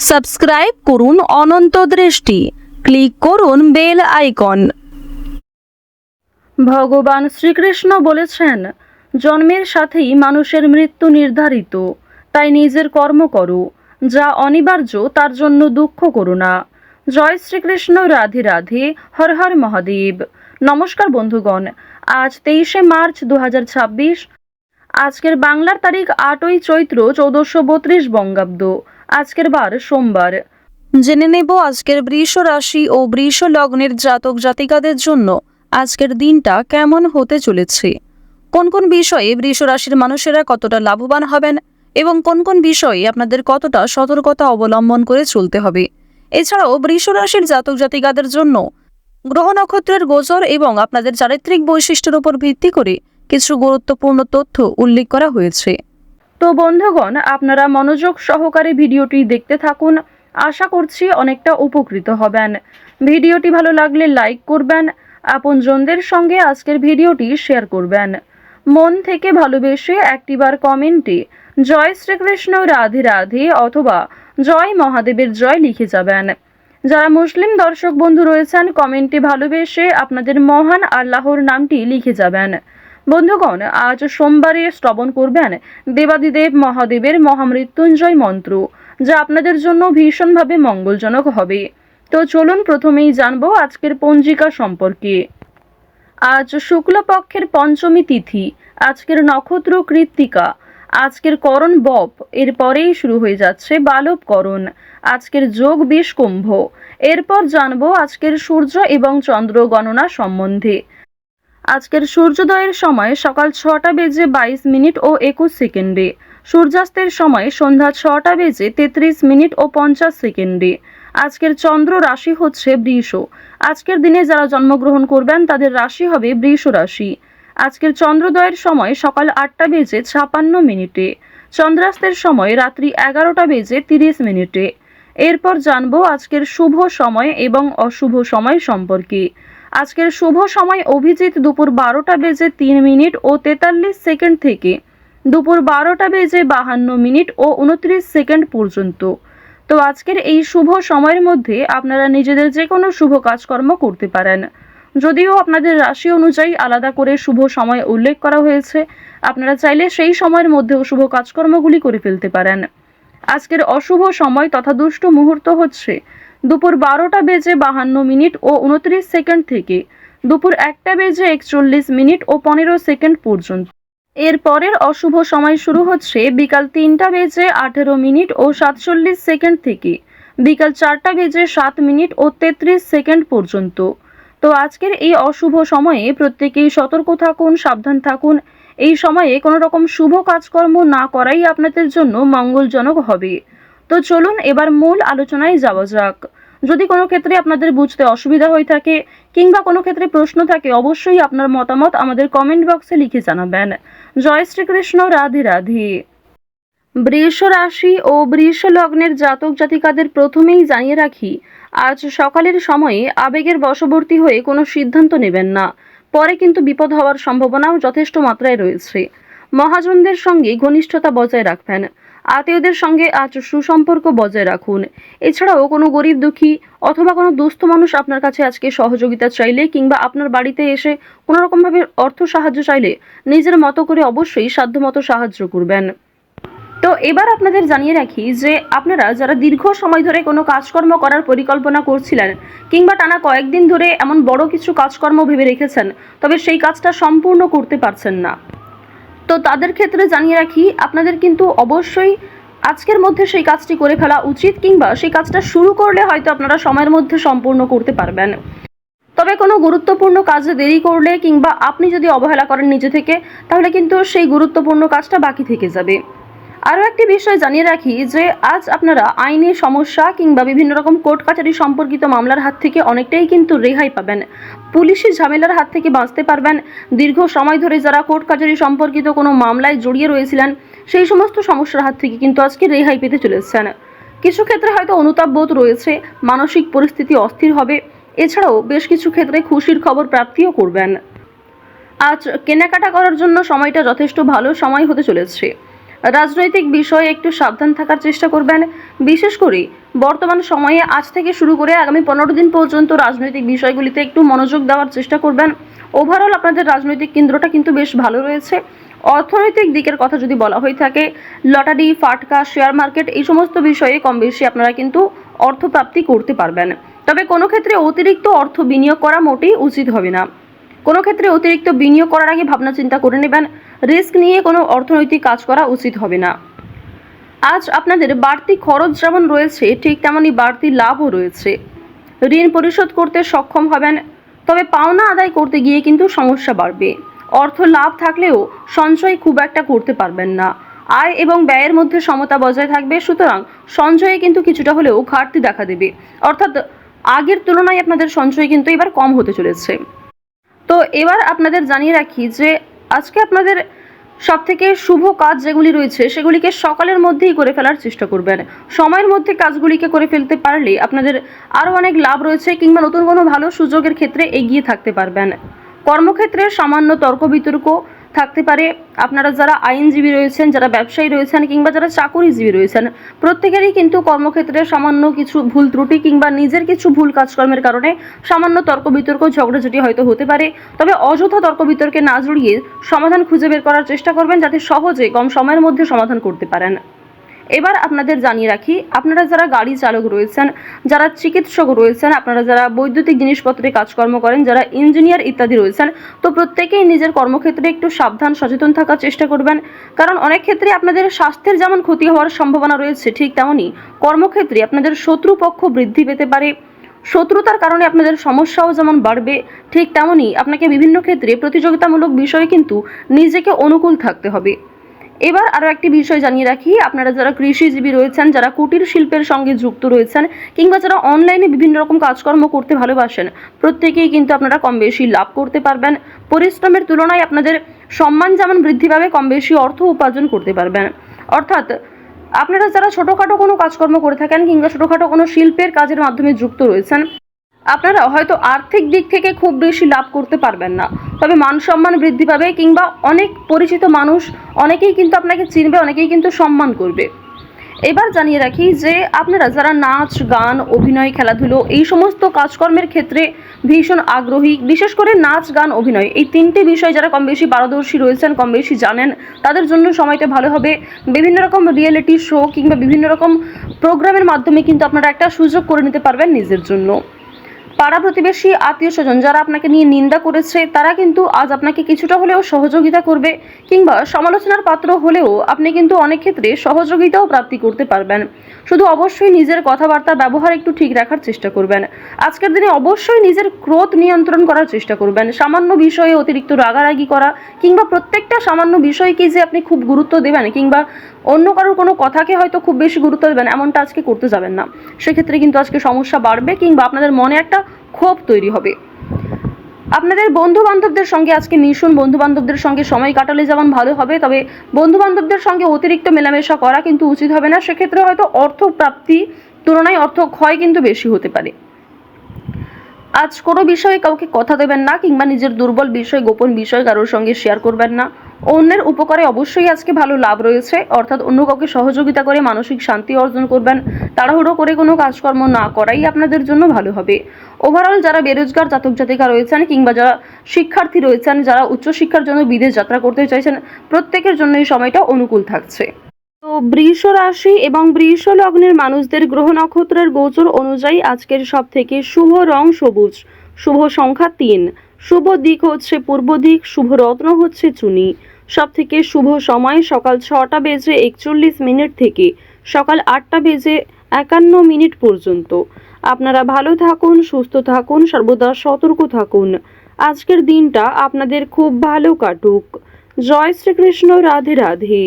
Subscribe করুন অনন্ত দৃষ্টি, click করুন বেল আইকন। ভগবান শ্রীকৃষ্ণ বলেছেন, জন্মের সাথেই মানুষের মৃত্যু নির্ধারিত, তাই নিজের কর্ম করো, যা অনিবার্য তার জন্য দুঃখ করো না। জয় শ্রীকৃষ্ণ, রাধে রাধে, হর হর মহাদেব। নমস্কার বন্ধুগণ, আজ 23শে মার্চ 2026। আজকের বাংলার তারিখ 8ই চৈত্র 1432 বঙ্গাব্দ। আজকের বার সোমবার। জেনে নেব আজকের বৃষ রাশি ও বৃষ লগ্নের জাতক জাতিকাদের জন্য আজকের দিনটা কেমন হতে চলেছে, কোন কোন বিষয়ে বৃষ রাশির মানুষেরা কতটা লাভবান হবেন এবং কোন কোন বিষয়ে আপনাদের কতটা সতর্কতা অবলম্বন করে চলতে হবে। এছাড়াও বৃষ রাশির জাতক জাতিকাদের জন্য গ্রহ নক্ষত্রের গোচর এবং আপনাদের চারিত্রিক বৈশিষ্ট্যের উপর ভিত্তি করে কিছু গুরুত্বপূর্ণ তথ্য উল্লেখ করা হয়েছে। তো বন্ধুগণ, আপনারা মনোযোগ সহকারে ভিডিওটি দেখতে থাকুন। আশা করছি অনেকটা উপকৃত হবেন। ভিডিওটি ভালো লাগলে লাইক করবেন, আপনজনদের সঙ্গে আজকের ভিডিওটি শেয়ার করবেন। মন থেকে ভালোবেসে একটিবার কমেন্টে জয় শ্রীকৃষ্ণ, রাধে রাধে অথবা জয় মহাদেবের জয় লিখে যাবেন। যারা মুসলিম দর্শক বন্ধু রয়েছেন, কমেন্টে ভালোবেসে আপনাদের মহান আল্লাহর নামটি লিখে যাবেন। বন্ধুগণ, আজ সোমবারে শ্রবণ করবেন দেবাদিদেব মহাদেবের মহামৃত্যুঞ্জয় মন্ত্র, যা আপনাদের জন্য ভীষণভাবে মঙ্গলজনক হবে। তো চলুন প্রথমেই জানবো আজকের পঞ্জিকা সম্পর্কে। আজ শুক্লপক্ষের পঞ্চমী তিথি, আজকের নক্ষত্র কৃত্তিকা, আজকের করণ বপ, এরপরেই শুরু হয়ে যাচ্ছে বালব করণ, আজকের যোগ বিষকুম্ভ। এরপর জানবো আজকের সূর্য এবং চন্দ্র গণনা সম্বন্ধে। আজকের সূর্যোদয়ের সময় সকাল 6টা বেজে 22 মিনিট ও 21 সেকেন্ডে, সূর্যাস্তের সময় সন্ধ্যা 6টা বেজে 33 মিনিট ও 50 সেকেন্ডে। আজকের চন্দ্র রাশি হচ্ছে বৃষ। আজকের দিনে যারা জন্মগ্রহণ করবেন তাদের রাশি হবে বৃষ রাশি। আজকের চন্দ্রোদয়ের সময় সকাল 8টা বেজে 56 মিনিটে, চন্দ্রাস্তের সময় রাত্রি 11টা বেজে 30 মিনিটে। এরপর জানবো আজকের শুভ সময় এবং অশুভ সময় সম্পর্কে। আজকের শুভ সময় অভিজিৎ দুপুর 12টা বেজে 3 মিনিট ও 43 সেকেন্ড থেকে দুপুর 12টা বেজে 52 মিনিট ও 29 সেকেন্ড পর্যন্ত। তো আজকের এই শুভ সময়ের মধ্যে আপনারা নিজেদের যে কোনো শুভ কাজকর্ম করতে পারেন। যদিও আপনাদের রাশি অনুযায়ী আলাদা করে শুভ সময় উল্লেখ করা হয়েছে, আপনারা চাইলে সেই সময়ের মধ্যেও শুভ কাজকর্মগুলি করে ফেলতে পারেন। আজকের অশুভ সময় তথা দুষ্ট মুহূর্ত হচ্ছে দুপুর 12টা বেজে 52 মিনিট ও 29 সেকেন্ড থেকে দুপুর 1টা বেজে 41 মিনিট ও 15 সেকেন্ড পর্যন্ত। এর পরের অশুভ সময় শুরু হচ্ছে বিকাল 3টা বেজে 18 মিনিট ও 47 সেকেন্ড থেকে বিকাল 4টা বেজে 7 মিনিট ও 33 সেকেন্ড পর্যন্ত। তো আজকের এই অশুভ সময়ে প্রত্যেকেই সতর্ক থাকুন, সাবধান থাকুন। এই সময়ে কোনো রকম শুভ কাজকর্ম না করাই আপনাদের জন্য মঙ্গলজনক হবে। তো চলুন এবার মূল আলোচনায় যাওয়া যাক। যদি কোনো ক্ষেত্রে আপনাদের বুঝতে অসুবিধা হয়ে থাকে কিংবা কোনো ক্ষেত্রে প্রশ্ন থাকে, অবশ্যই আপনার মতামত আমাদের কমেন্ট বক্সে লিখে জানাবেন। জয় শ্রীকৃষ্ণ, রাধে রাধে। বৃষ রাশি ও বৃষ লগ্নের জাতক জাতিকাদের প্রথমেই জানিয়ে রাখি, আজ সকালের সময়ে আবেগের বশবর্তী হয়ে কোনো সিদ্ধান্ত নেবেন না, পরে কিন্তু বিপদ হওয়ার সম্ভাবনাও যথেষ্ট মাত্রায় রয়েছে। মহাজনদের সঙ্গে ঘনিষ্ঠতা বজায় রাখবেন। আত্মীয়দের সঙ্গে আজ সুসম্পর্ক বজায় রাখুন। এছাড়াও কোনো গরিব দুঃখী অথবা কোনো দুস্থ মানুষ আপনার কাছে আজকে সহযোগিতা চাইলে কিংবা আপনার বাড়িতে এসে কোনো রকমভাবে অর্থ সাহায্য চাইলে নিজের মতো করে অবশ্যই সাধ্যমতো সাহায্য করবেন। তো এবার আপনাদের জানিয়ে রাখি যে আপনারা যারা দীর্ঘ সময় ধরে কোনো কাজকর্ম করার পরিকল্পনা করছিলেন কিংবা টানা কয়েকদিন ধরে এমন বড় কিছু কাজকর্ম ভেবে রেখেছেন, তবে সেই কাজটা সম্পূর্ণ করতে পারছেন না, তো তাদের ক্ষেত্রে জানিয়ে রাখি আপনাদের কিন্তু অবশ্যই আজকের মধ্যে সেই কাজটি করে ফেলা উচিত, কিংবা সেই কাজটা শুরু করলে হয়তো আপনারা সময়ের মধ্যে সম্পূর্ণ করতে পারবেন। তবে কোনো গুরুত্বপূর্ণ কাজে দেরি করলে কিংবা আপনি যদি অবহেলা করেন নিজে থেকে, তাহলে কিন্তু সেই গুরুত্বপূর্ণ কাজটা বাকি থেকে যাবে। আরও একটি বিষয় জানিয়ে রাখি যে আজ আপনারা আইনি সমস্যা কিংবা বিভিন্ন রকম কোর্ট কাছারি সম্পর্কিত মামলার হাত থেকে অনেকটাই কিন্তু রেহাই পাবেন। পুলিশি ঝামেলার হাত থেকে বাঁচতে পারবেন। দীর্ঘ সময় ধরে যারা কোর্ট কাছারি সম্পর্কিত কোনো মামলায় জড়িয়ে রয়েছিলেন, সেই সমস্ত সমস্যার হাত থেকে কিন্তু আজকে রেহাই পেতে চলেছেন। কিছু ক্ষেত্রে হয়তো অনুতাপ বোধ রয়েছে, মানসিক পরিস্থিতি অস্থির হবে। এছাড়াও বেশ কিছু ক্ষেত্রে খুশির খবর প্রাপ্তিও করবেন। আজ কেনাকাটা করার জন্য সময়টা যথেষ্ট ভালো সময় হতে চলেছে। রাজনৈতিক বিষয়ে একটু সাবধান থাকার চেষ্টা করবেন। বিশেষ করে বর্তমান সময়ে আজ থেকে শুরু করে আগামী 15 দিন পর্যন্ত রাজনৈতিক বিষয়গুলিতে একটু মনোযোগ দেওয়ার চেষ্টা করবেন। ওভারঅল আপনাদের রাজনৈতিক কেন্দ্রটা কিন্তু বেশ ভালো রয়েছে। অর্থনৈতিক দিকের কথা যদি বলা হয়ে থাকে, লটারি, ফাটকা, শেয়ার মার্কেট এই সমস্ত বিষয়ে কম বেশি আপনারা কিন্তু অর্থপ্রাপ্তি করতে পারবেন। তবে কোনো ক্ষেত্রে অতিরিক্ত অর্থ বিনিয়োগ করা মোটেই উচিত হবে না। কোনো ক্ষেত্রে অতিরিক্ত বিনিয়োগ করার আগে ভাবনা চিন্তা করে নেবেন। রিস্ক নিয়ে কোনো অর্থনৈতিক কাজ করা উচিত হবে না। আজ আপনাদের বাড়তি খরচ যেমন রয়েছে, ঠিক তেমনই বাড়তি লাভও রয়েছে। ঋণ পরিশোধ করতে সক্ষম হবেন, তবে পাওনা আদায় করতে গিয়ে কিন্তু সমস্যা বাড়বে। অর্থ লাভ থাকলেও সঞ্চয় খুব একটা করতে পারবেন না। আয় এবং ব্যয়ের মধ্যে সমতা বজায় থাকবে, সুতরাং সঞ্চয়ে কিন্তু কিছুটা হলেও ঘাটতি দেখা দেবে। অর্থাৎ আগের তুলনায় আপনাদের সঞ্চয় কিন্তু এবার কম হতে চলেছে। তো এবার আপনাদের জানিয়ে রাখি যে আজকে আপনাদের সবথেকে শুভ কাজ যেগুলি রয়েছে সেগুলিকে সকালের মধ্যেই করে ফেলার চেষ্টা করবেন। সময়ের মধ্যে কাজগুলিকে করে ফেলতে পারলে আপনাদের আরও অনেক লাভ রয়েছে, কিংবা নতুন কোনো ভালো সুযোগের ক্ষেত্রে এগিয়ে থাকতে পারবেন। কর্মক্ষেত্রে সামান্য তর্ক বিতর্ক থাকতে পারে। আপনারা যারা আইনজীবী রয়েছেন, যারা ব্যবসায়ী রয়েছেন, কিংবা যারা চাকুরিজীবী রয়েছেন, প্রত্যেকেরই কিন্তু কর্মক্ষেত্রে সামান্য কিছু ভুল ত্রুটি কিংবা নিজের কিছু ভুল কাজকর্মের কারণে সামান্য তর্ক বিতর্ক ঝগড়াঝাটি হয়তো হতে পারে। তবে অযথা তর্ক বিতর্কে না জড়িয়ে সমাধান খুঁজে বের করার চেষ্টা করবেন, যাতে সহজে কম সময়ের মধ্যে সমাধান করতে পারেন। এবার আপনাদের জানিয়ে রাখি, আপনারা যারা গাড়ি চালক রয়েছেন, যারা চিকিৎসক রয়েছেন, আপনারা যারা বৈদ্যুতিক জিনিসপত্রে কাজকর্ম করেন, যারা ইঞ্জিনিয়ার ইত্যাদি রয়েছেন, তো প্রত্যেকেই নিজের কর্মক্ষেত্রে একটু সাবধান সচেতন থাকার চেষ্টা করবেন। কারণ অনেক ক্ষেত্রে আপনাদের স্বাস্থ্যের যেমন ক্ষতি হওয়ার সম্ভাবনা রয়েছে, ঠিক তেমনই কর্মক্ষেত্রে আপনাদের শত্রুপক্ষ বৃদ্ধি পেতে পারে। শত্রুতার কারণে আপনাদের সমস্যাও যেমন বাড়বে, ঠিক তেমনই আপনাকে বিভিন্ন ক্ষেত্রে প্রতিযোগিতামূলক বিষয়ে কিন্তু নিজেকে অনুকূল থাকতে হবে। এবার আরও একটি বিষয় জানিয়ে রাখি, আপনারা যারা কৃষিজীবী রয়েছেন, যারা কুটির শিল্পের সঙ্গে যুক্ত রয়েছেন, কিংবা যারা অনলাইনে বিভিন্ন রকম কাজকর্ম করতে ভালোবাসেন, প্রত্যেকেই কিন্তু আপনারা কম বেশি লাভ করতে পারবেন। পরিশ্রমের তুলনায় আপনাদের সম্মান যেমন বৃদ্ধি পাবে, কম বেশি অর্থ উপার্জন করতে পারবেন। অর্থাৎ আপনারা যারা ছোটোখাটো কোনো কাজকর্ম করে থাকেন, কিংবা ছোটোখাটো কোনো শিল্পের কাজের মাধ্যমে যুক্ত রয়েছেন, আপনারা হয়তো আর্থিক দিক থেকে খুব বেশি লাভ করতে পারবেন না, তবে মান সম্মান বৃদ্ধি পাবে, কিংবা অনেক পরিচিত মানুষ অনেকেই কিন্তু আপনাকে চিনবে, অনেকেই কিন্তু সম্মান করবে। এবার জানিয়ে রাখি যে আপনারা যারা নাচ, গান, অভিনয়, খেলাধুলো এই সমস্ত কাজকর্মের ক্ষেত্রে ভীষণ আগ্রহী, বিশেষ করে নাচ, গান, অভিনয় এই তিনটে বিষয় যারা কম বেশি পারদর্শী রয়েছেন, কম বেশি জানেন, তাদের জন্য সময়টা ভালো হবে। বিভিন্ন রকম রিয়েলিটি শো কিংবা বিভিন্ন রকম প্রোগ্রামের মাধ্যমে কিন্তু আপনারা একটা সুযোগ করে নিতে পারবেন নিজের জন্য। পাড়া প্রতিবেশী, আত্মীয় স্বজন যারা আপনাকে নিয়ে নিন্দা করেছে, তারা কিন্তু আজ আপনাকে কিছুটা হলেও সহযোগিতা করবে, কিংবা সমালোচনার পাত্র হলেও আপনি কিন্তু অনেক ক্ষেত্রে সহযোগিতাও প্রাপ্তি করতে পারবেন। শুধু অবশ্যই নিজের কথাবার্তা ব্যবহার একটু ঠিক রাখার চেষ্টা করবেন। আজকের দিনে অবশ্যই নিজের ক্রোধ নিয়ন্ত্রণ করার চেষ্টা করবেন। সামান্য বিষয়ে অতিরিক্ত রাগারাগি করা, কিংবা প্রত্যেকটা সামান্য বিষয়কে যে আপনি খুব গুরুত্ব দেবেন, কিংবা অন্য কারোর কোনো কথাকে হয়তো খুব বেশি গুরুত্ব দেবেন, এমনটা আজকে করতে যাবেন না। সেক্ষেত্রে কিন্তু আজকে সমস্যা বাড়বে, কিংবা আপনাদের মনে একটা ক্ষোভ তৈরি হবে। আপনাদের বন্ধু বান্ধবদের সঙ্গে আজকে মিশুন, বন্ধু বান্ধবদের সঙ্গে সময় কাটালে যেমন ভালো হবে, তবে বন্ধু বান্ধবদের সঙ্গে অতিরিক্ত মেলামেশা করা কিন্তু উচিত হবে না। সেক্ষেত্রে হয়তো অর্থ প্রাপ্তি তুলনায় অর্থ ক্ষয় কিন্তু বেশি হতে পারে। আজ কোনো বিষয়ে কাউকে কথা দেবেন না, কিংবা নিজের দুর্বল বিষয়, গোপন বিষয় কারোর সঙ্গে শেয়ার করবেন না। অন্যের উপকারে অবশ্যই আজকে ভালো লাভ রয়েছে, অর্থাৎ অন্য কাউকে সহযোগিতা করে মানসিক শান্তি অর্জন করবেন। তাড়াহুড়ো করে কোনো কাজকর্ম না করাই আপনাদের জন্য ভালো হবে। ওভারঅল যারা বেরোজগার জাতক জাতিকা রয়েছেন, কিংবা যারা শিক্ষার্থী রয়েছেন, যারা উচ্চশিক্ষার জন্য বিদেশ যাত্রা করতে চাইছেন, প্রত্যেকের জন্য এই সময়টা অনুকূল থাকছে। তো বৃষ রাশি এবং বৃষ লগ্নের মানুষদের গ্রহ নক্ষত্রের গোচর অনুযায়ী আজকের সব থেকে শুভ রং সবুজ, শুভ সংখ্যা 3, শুভ দিক হচ্ছে পূর্ব দিক, শুভ রত্ন হচ্ছে চুনি। সব থেকে শুভ সময় সকাল 6টা বেজে 41 মিনিট থেকে সকাল 8টা বেজে 51 মিনিট পর্যন্ত। আপনারা ভালো থাকুন, সুস্থ থাকুন, সর্বদা সতর্ক থাকুন। আজকের দিনটা আপনাদের খুব ভালো কাটুক। জয় শ্রীকৃষ্ণ, রাধে রাধে।